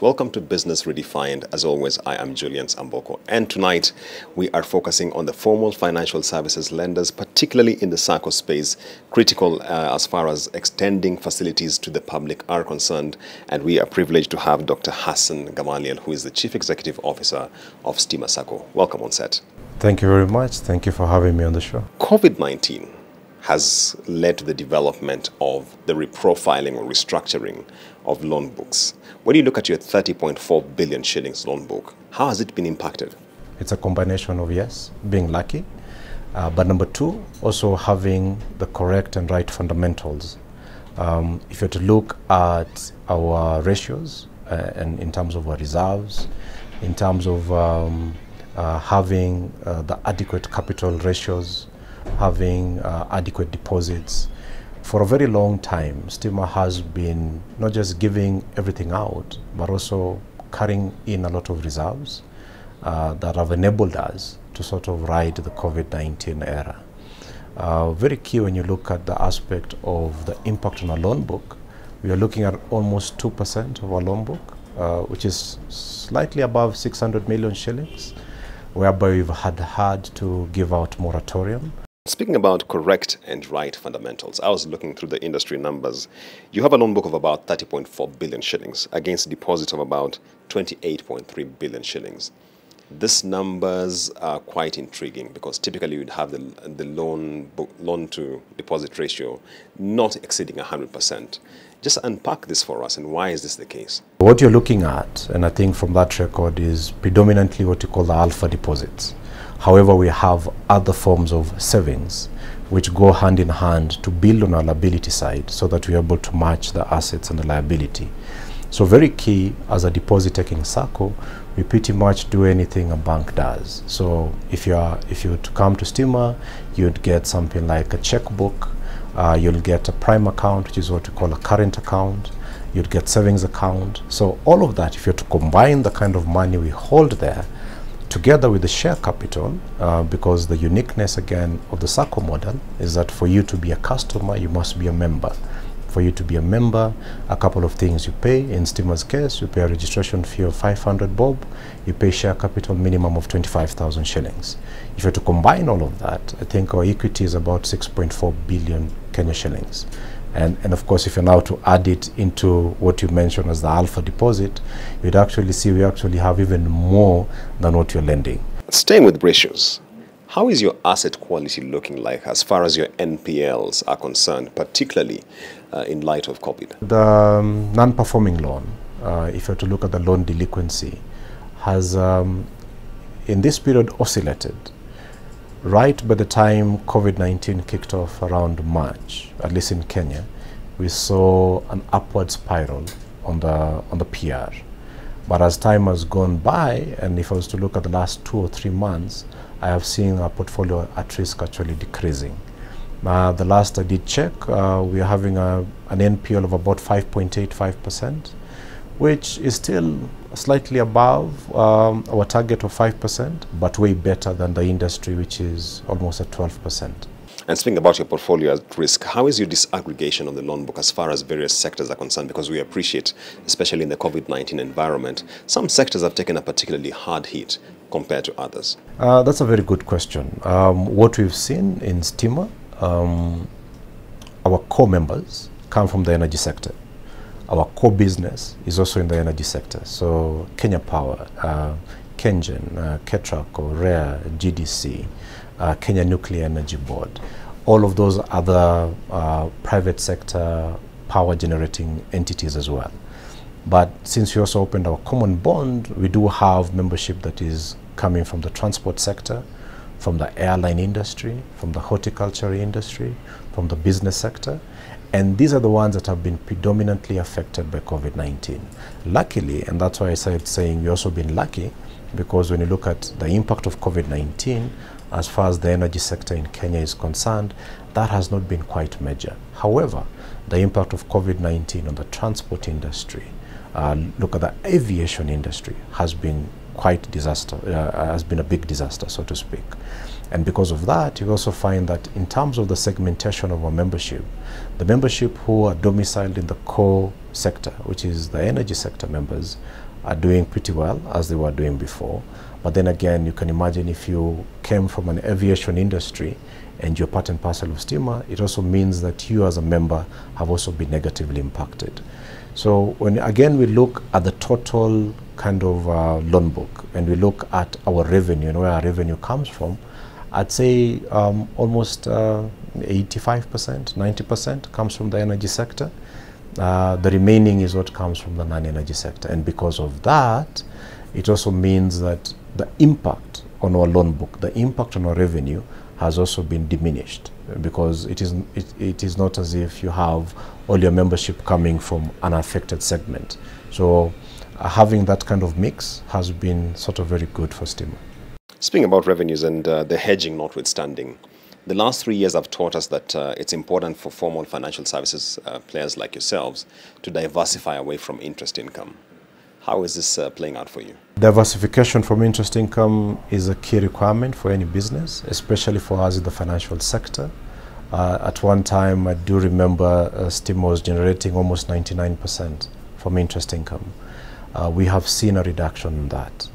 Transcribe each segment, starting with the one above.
Welcome to Business Redefined. As always, I am Julian Amboko, and tonight we are focusing on the formal financial services lenders, particularly in the Sacco space, critical as far as extending facilities to the public are concerned. And we are privileged to have Dr. Hassan Gamaliel, who is the Chief Executive Officer of Stima Sacco. Welcome on set. Thank you very much. Thank you for having me on the show. COVID-19 has led to the development of the reprofiling or restructuring of loan books. When you look at your 30.4 billion shillings loan book, how has it been impacted? It's a combination of, yes, being lucky, but number two, also having the correct and right fundamentals. If you're to look at our ratios and in terms of our reserves, in terms of having the adequate capital ratios, having adequate deposits. For a very long time, Stima has been not just giving everything out, but also carrying in a lot of reserves that have enabled us to sort of ride the COVID-19 era. Very key when you look at the aspect of the impact on our loan book. We are looking at almost 2% of our loan book, which is slightly above 600 million shillings, whereby we've had to give out moratorium. Speaking about correct and right fundamentals, I was looking through the industry numbers. You have a loan book of about 30.4 billion shillings against deposits of about 28.3 billion shillings. These numbers are quite intriguing because typically you'd have the loan to deposit ratio not exceeding 100%. Just unpack this for us, and why is this the case? What you're looking at, and I think from that record, is predominantly what you call the alpha deposits. However, we have other forms of savings which go hand in hand to build on our liability side so that we're able to match the assets and the liability. So very key as a deposit taking Sacco, we pretty much do anything a bank does. So if you were to come to Stima, you'd get something like a checkbook, you'll get a prime account, which is what we call a current account, you'd get savings account. So all of that, if you're to combine the kind of money we hold there, together with the share capital, because the uniqueness again of the Sacco model is that for you to be a customer, you must be a member. For you to be a member, a couple of things you pay. In Stima's case, you pay a registration fee of 500 bob, you pay share capital minimum of 25,000 shillings. If you're to combine all of that, I think our equity is about 6.4 billion Kenya shillings. And of course, if you're now to add it into what you mentioned as the alpha deposit, you'd actually see we actually have even more than what you're lending. Staying with ratios, how is your asset quality looking like as far as your NPLs are concerned, particularly in light of COVID? The non-performing loan, if you're to look at the loan delinquency, has in this period oscillated. Right by the time COVID-19 kicked off around March, at least in Kenya, we saw an upward spiral on the PR. But as time has gone by, and if I was to look at the last 2 or 3 months, I have seen our portfolio at risk actually decreasing. The last I did check, we are having an NPL of about 5.85%, which is still slightly above our target of 5%, but way better than the industry, which is almost at 12%. And speaking about your portfolio at risk, how is your disaggregation of the loan book as far as various sectors are concerned? Because we appreciate, especially in the COVID-19 environment, some sectors have taken a particularly hard hit compared to others. That's a very good question. What we've seen in Stima, our core members come from the energy sector. Our core business is also in the energy sector. So Kenya Power, Kengen, Ketraco, REA, GDC, Kenya Nuclear Energy Board, all of those other private sector power generating entities as well. But since we also opened our common bond, we do have membership that is coming from the transport sector, from the airline industry, from the horticulture industry, from the business sector. And these are the ones that have been predominantly affected by COVID-19. Luckily, and that's why I started saying we've also been lucky, because when you look at the impact of COVID-19, as far as the energy sector in Kenya is concerned, that has not been quite major. However, the impact of COVID-19 on the transport industry, look at the aviation industry, has been quite disaster, has been a big disaster, so to speak. And because of that, you also find that in terms of the segmentation of our membership, the membership who are domiciled in the core sector, which is the energy sector members, are doing pretty well as they were doing before. But then again, you can imagine if you came from an aviation industry and you're part and parcel of Stima, it also means that you as a member have also been negatively impacted. So when again we look at the total kind of loan book and we look at our revenue and where our revenue comes from, I'd say almost 85%, 90% comes from the energy sector. The remaining is what comes from the non-energy sector. And because of that, it also means that the impact on our loan book, the impact on our revenue has also been diminished, because it is not as if you have all your membership coming from an affected segment. So having that kind of mix has been sort of very good for Stima. Speaking about revenues and the hedging notwithstanding, the last 3 years have taught us that it's important for formal financial services players like yourselves to diversify away from interest income. How is this playing out for you? Diversification from interest income is a key requirement for any business, especially for us in the financial sector. At one time, I do remember Stima was generating almost 99% from interest income. We have seen a reduction in that.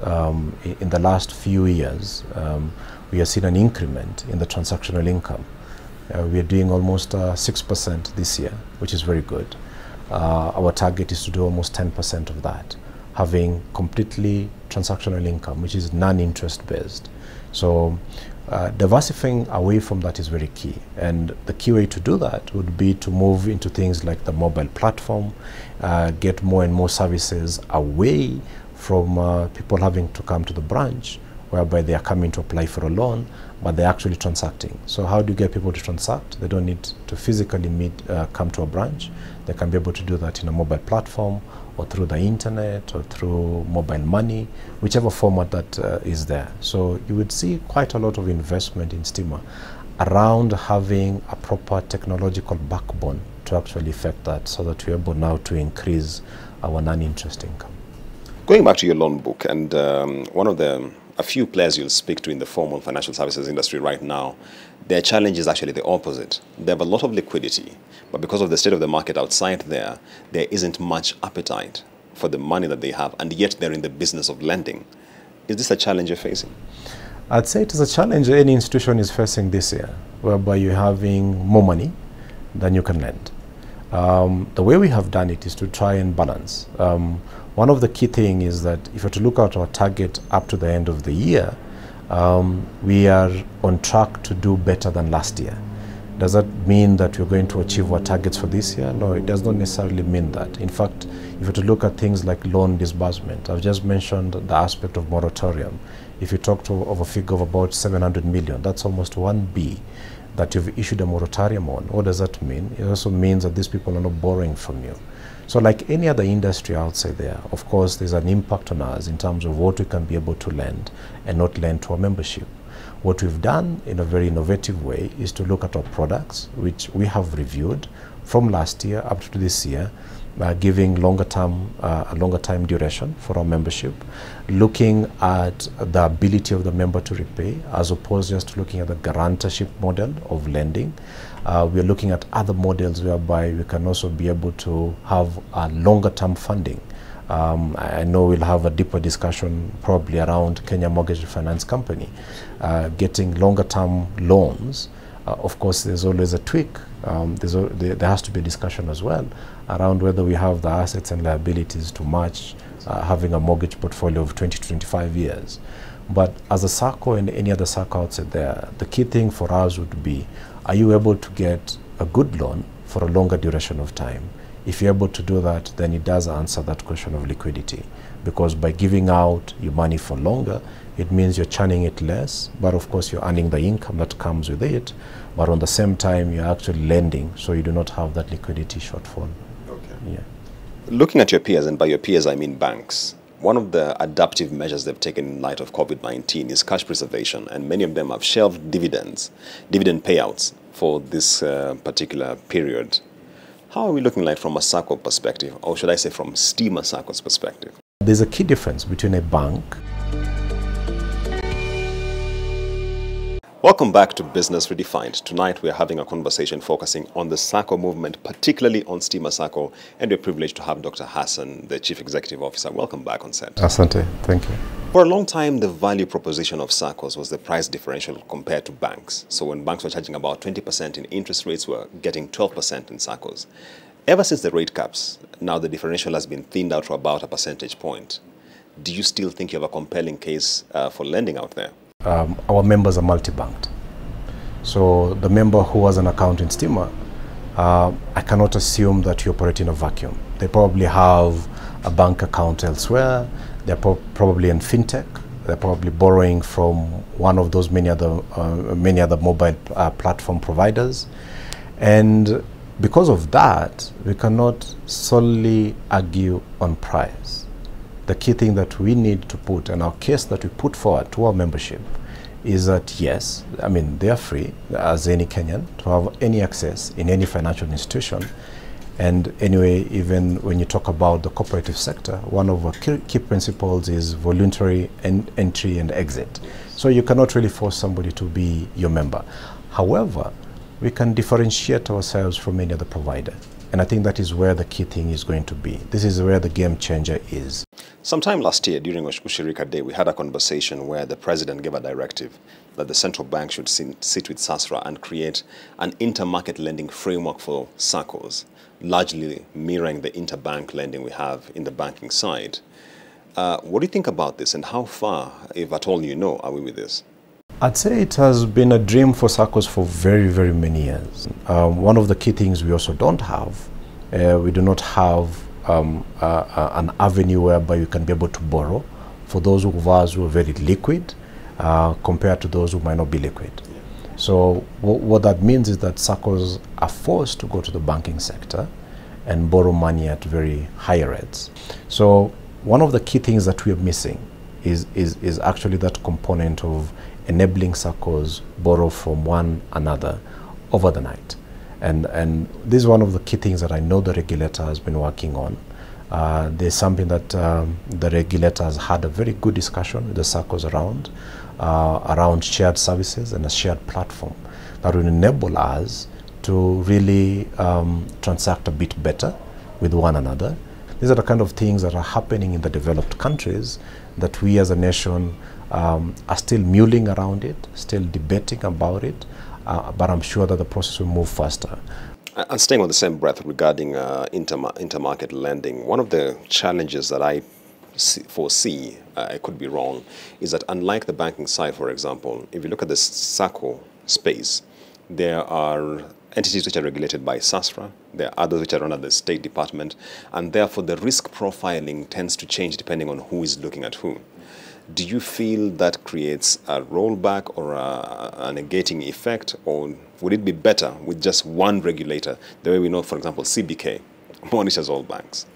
In the last few years, we have seen an increment in the transactional income. We are doing almost 6% this year, which is very good. Our target is to do almost 10% of that, having completely transactional income, which is non-interest based. So diversifying away from that is very key. And the key way to do that would be to move into things like the mobile platform, get more and more services away from people having to come to the branch, whereby they are coming to apply for a loan, but they're actually transacting. So how do you get people to transact? They don't need to physically come to a branch. They can be able to do that in a mobile platform, or through the internet, or through mobile money, whichever format that is there. So you would see quite a lot of investment in Stima around having a proper technological backbone to actually effect that, so that we're able now to increase our non-interest income. Going back to your loan book, and one of a few players you'll speak to in the formal financial services industry right now, their challenge is actually the opposite. They have a lot of liquidity, but because of the state of the market outside there isn't much appetite for the money that they have, and yet they're in the business of lending. Is this a challenge you're facing? I'd say it is a challenge any institution is facing this year, whereby you're having more money than you can lend. The way we have done it is to try and balance. One of the key things is that if you're to look at our target up to the end of the year, we are on track to do better than last year. Does that mean that we're going to achieve our targets for this year? No, it does not necessarily mean that. In fact, if you're to look at things like loan disbursement, I've just mentioned the aspect of moratorium. If you talk of a figure of about 700 million, that's almost 1 B that you've issued a moratorium on. What does that mean? It also means that these people are not borrowing from you. So like any other industry outside there, of course, there's an impact on us in terms of what we can be able to lend and not lend to our membership. What we've done in a very innovative way is to look at our products, which we have reviewed from last year up to this year, giving a longer time duration for our membership, looking at the ability of the member to repay, as opposed just to looking at the guarantorship model of lending. We are looking at other models whereby we can also be able to have a longer term funding. I know we'll have a deeper discussion probably around Kenya Mortgage Finance Company, getting longer term loans. Of course, there's always a tweak. There has to be a discussion as well around whether we have the assets and liabilities to match having a mortgage portfolio of 20 to 25 years. But as a Sacco and any other Sacco outside there, the key thing for us would be, are you able to get a good loan for a longer duration of time? If you're able to do that, then it does answer that question of liquidity. Because by giving out your money for longer, it means you're churning it less, but of course you're earning the income that comes with it, but on the same time you're actually lending, so you do not have that liquidity shortfall. Okay. Yeah. Looking at your peers, and by your peers I mean banks, one of the adaptive measures they've taken in light of COVID-19 is cash preservation, and many of them have shelved dividend payouts for this particular period. How are we looking like from a Sacco perspective, or should I say from Stima Sacco's perspective? There's a key difference between a bank. Welcome back to Business Redefined. Tonight we are having a conversation focusing on the Sacco movement, particularly on Stima Sacco, and we're privileged to have Dr. Hassan, the Chief Executive Officer. Welcome back on set. Asante, thank you. For a long time, the value proposition of Saccos was the price differential compared to banks. So when banks were charging about 20% in interest rates, we're getting 12% in Saccos. Ever since the rate caps, now the differential has been thinned out to about a percentage point. Do you still think you have a compelling case for lending out there? Our members are multi-banked. So the member who has an account in Stima, I cannot assume that you operate in a vacuum. They probably have a bank account elsewhere. They're probably in fintech. They're probably borrowing from one of those many other mobile platform providers. And because of that, we cannot solely argue on price. The key thing that we need to put, and our case that we put forward to our membership, is that yes, I mean, they are free as any Kenyan to have any access in any financial institution. And anyway, even when you talk about the cooperative sector, one of our key principles is voluntary entry and exit. So you cannot really force somebody to be your member. However, we can differentiate ourselves from any other provider. And I think that is where the key thing is going to be. This is where the game changer is. Sometime last year, during Ushirika Day, we had a conversation where the president gave a directive that the central bank should sit with SASRA and create an intermarket lending framework for Saccos, largely mirroring the interbank lending we have in the banking side. What do you think about this, and how far, if at all you know, are we with this? I'd say it has been a dream for Saccos for very, very many years. One of the key things we also don't have, we do not have an avenue whereby you can be able to borrow for those of us who are very liquid compared to those who might not be liquid. Yeah. So what that means is that Saccos are forced to go to the banking sector and borrow money at very high rates. So one of the key things that we are missing is actually that component of enabling Saccos borrow from one another over the night. And this is one of the key things that I know the regulator has been working on. There's something that the regulator has had a very good discussion with the Saccos around shared services and a shared platform that will enable us to really transact a bit better with one another. These are the kind of things that are happening in the developed countries that we as a nation are still mulling around it, still debating about it, but I'm sure that the process will move faster. And staying on the same breath regarding intermarket lending, one of the challenges that I foresee, I could be wrong, is that unlike the banking side, for example, if you look at the Sacco space, there are entities which are regulated by SASRA, there are others which are under the State Department, and therefore the risk profiling tends to change depending on who is looking at whom. Do you feel that creates a rollback or a negating effect, or would it be better with just one regulator, the way we know, for example, CBK monitors all banks?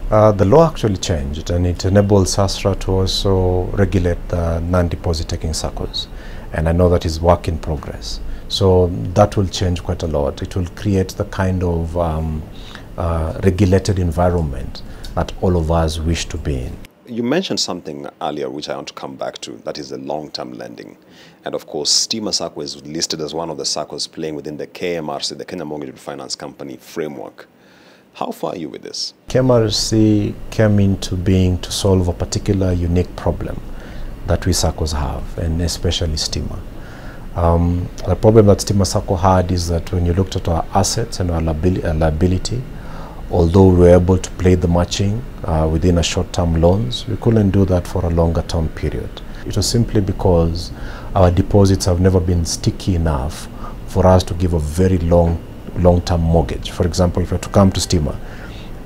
The law actually changed, and it enables SASRA to also regulate the non-deposit taking Saccos, and I know that is work in progress. So that will change quite a lot. It will create the kind of regulated environment that all of us wish to be in. You mentioned something earlier which I want to come back to, that is the long-term lending. And of course, Stima Sacco is listed as one of the Saccos playing within the KMRC, the Kenya Mortgage Finance Company framework. How far are you with this? KMRC came into being to solve a particular unique problem that we Saccos have, and especially Stima. The problem that Stima Sacco had is that when you looked at our assets and our liability, although we were able to play the matching within a short-term loans, we couldn't do that for a longer-term period. It was simply because our deposits have never been sticky enough for us to give a very long-term mortgage. For example, if you were to come to Stima,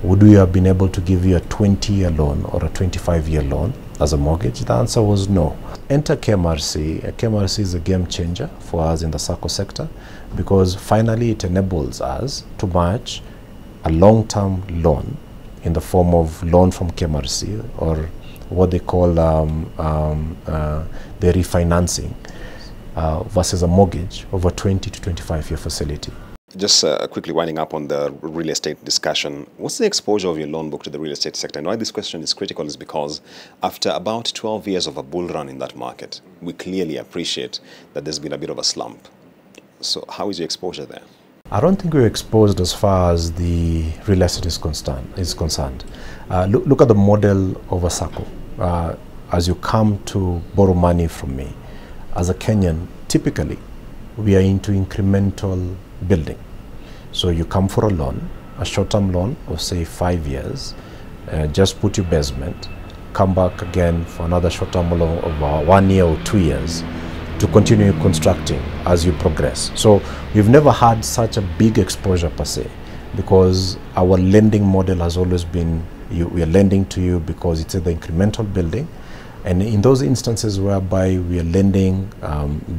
would we have been able to give you a 20-year loan or a 25-year loan as a mortgage? The answer was no. Enter KMRC. KMRC is a game changer for us in the Sacco sector because finally it enables us to match a long-term loan in the form of loan from KMRC, or what they call the refinancing, versus a mortgage over 20 to 25-year facility. Just quickly winding up on the real estate discussion, what's the exposure of your loan book to the real estate sector? And why this question is critical is because after about 12 years of a bull run in that market, we clearly appreciate that there's been a bit of a slump. So how is your exposure there? I don't think we're exposed as far as the real estate is concerned. Look at the model of a Sacco. As you come to borrow money from me, as a Kenyan, typically we are into incremental building. So you come for a loan, a short-term loan of say 5 years, just put your basement, come back again for another short-term loan of 1 year or 2 years to continue constructing as you progress. So we've never had such a big exposure per se, because our lending model has always been, we are lending to you because it's the incremental building. And in those instances whereby we are lending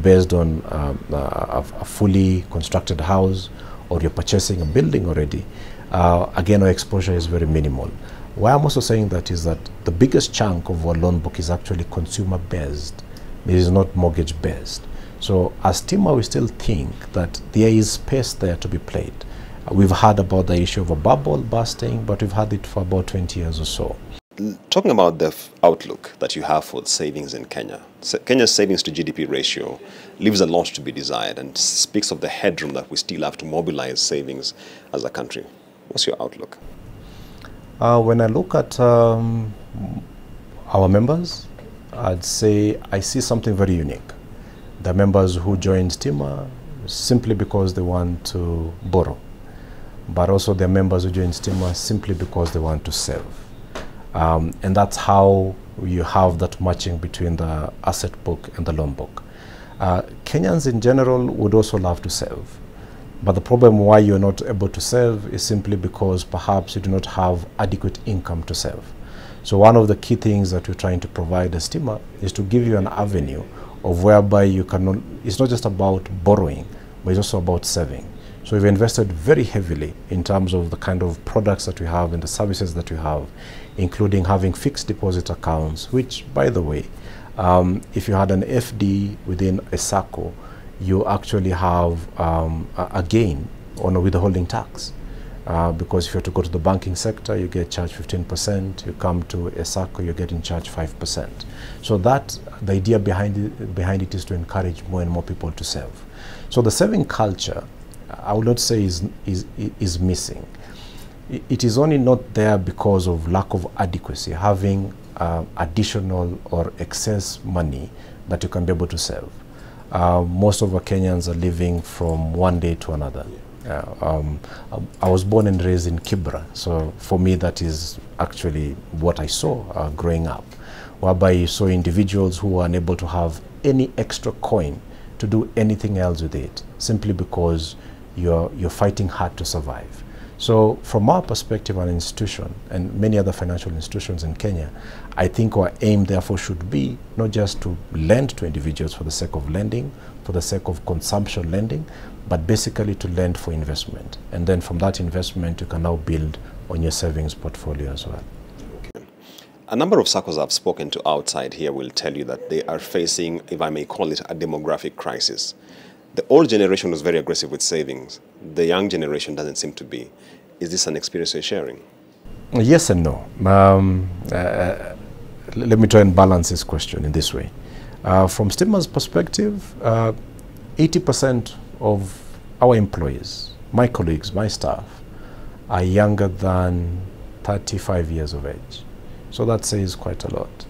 based on a fully constructed house, or you're purchasing a building already, again, our exposure is very minimal. Why I'm also saying that is that the biggest chunk of our loan book is actually consumer-based. It is not mortgage-based. So as Stima, we still think that there is space there to be played. We've heard about the issue of a bubble bursting, but we've had it for about 20 years or so. Talking about the outlook that you have for savings in Kenya, Kenya's savings to GDP ratio leaves a lot to be desired and speaks of the headroom that we still have to mobilize savings as a country. What's your outlook? When I look at our members, I'd say I see something very unique. The members who join Stima simply because they want to borrow, but also the members who join Stima simply because they want to save. And that's how you have that matching between the asset book and the loan book. Kenyans in general would also love to save, but the problem why you're not able to save is simply because perhaps you do not have adequate income to save. So one of the key things that we're trying to provide as Stima is to give you an avenue of whereby you can, it's not just about borrowing, but it's also about saving. So we've invested very heavily in terms of the kind of products that we have and the services that we have, including having fixed deposit accounts, which, by the way, if you had an FD within a Sacco, you actually have a gain on a withholding tax. Because if you have to go to the banking sector, you get charged 15%. You come to a Sacco, you're getting charged 5%. So that, the idea behind it is to encourage more and more people to save. So the saving culture, I would not say is missing. It is only not there because of lack of adequacy, having additional or excess money that you can be able to save. Most of our Kenyans are living from one day to another. I was born and raised in Kibra, so for me that is actually what I saw growing up, whereby you saw individuals who were unable to have any extra coin to do anything else with it, simply because you're fighting hard to survive. So from our perspective, an institution and many other financial institutions in Kenya, I think our aim therefore should be not just to lend to individuals for the sake of lending, for the sake of consumption lending, but basically to lend for investment. And then from that investment, you can now build on your savings portfolio as well. Okay. A number of Saccos I've spoken to outside here will tell you that they are facing, if I may call it, a demographic crisis. The old generation was very aggressive with savings. The young generation doesn't seem to be. Is this an experience you're sharing? Yes and no. Let me try and balance this question in this way. From Stima's perspective, 80% of our employees, my colleagues, my staff, are younger than 35 years of age. So that says quite a lot,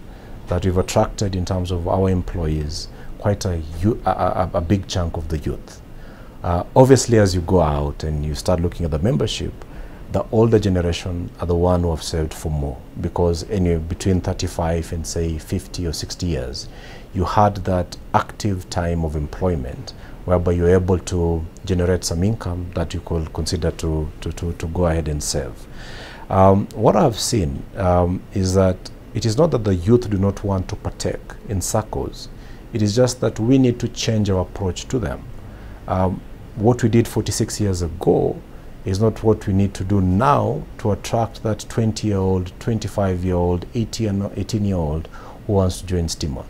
that we've attracted in terms of our employees quite a big chunk of the youth. Obviously, as you go out and you start looking at the membership, the older generation are the one who have saved for more, because anyway, between 35 and say 50 or 60 years, you had that active time of employment whereby you're able to generate some income that you could consider to go ahead and save. What I've seen is that it is not that the youth do not want to partake in Saccos. It is just that we need to change our approach to them. What we did 46 years ago is not what we need to do now to attract that 20-year-old, 25-year-old, 18-year-old who wants to join Stima.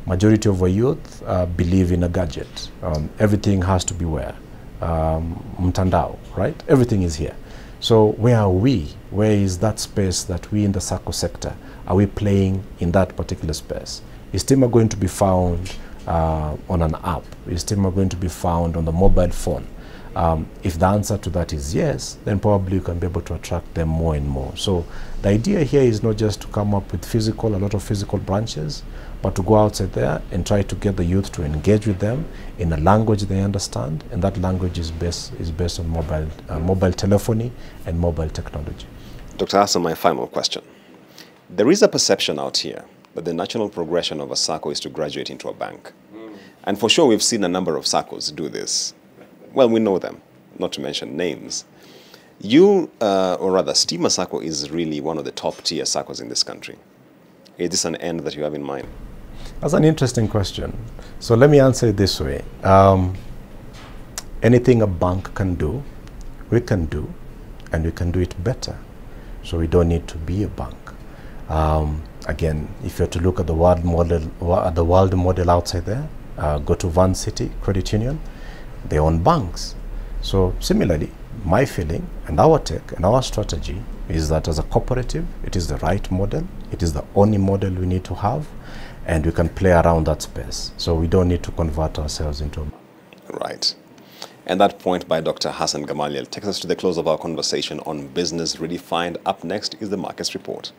Majority of our youth believe in a gadget. Everything has to be where. mtandao, right? Everything is here. So where are we? Where is that space that we in the Sacco sector, are we playing in that particular space? Is Stima going to be found on an app? Is Stima going to be found on the mobile phone? If the answer to that is yes, then probably you can be able to attract them more and more. So the idea here is not just to come up with a lot of physical branches, but to go outside there and try to get the youth to engage with them in a language they understand, and that language is based on mobile telephony and mobile technology. Dr. Hassan, my final question. There is a perception out here that the natural progression of a Sacco is to graduate into a bank. And for sure, we've seen a number of Saccos do this. Well, we know them, not to mention names. You, or rather, Stima Sacco is really one of the top-tier Saccos in this country. Is this an end that you have in mind? That's an interesting question. So let me answer it this way. Anything a bank can do, we can do, and we can do it better. So we don't need to be a bank. Again, if you're to look at the world model outside there, go to Van City Credit Union, they own banks. So similarly, my feeling and our take and our strategy is that as a cooperative, it is the right model. It is the only model we need to have, and we can play around that space. So we don't need to convert ourselves into a bank. Right. And that point by Dr. Hassan Gamaliel takes us to the close of our conversation on Business Redefined. Up next is the Markets Report.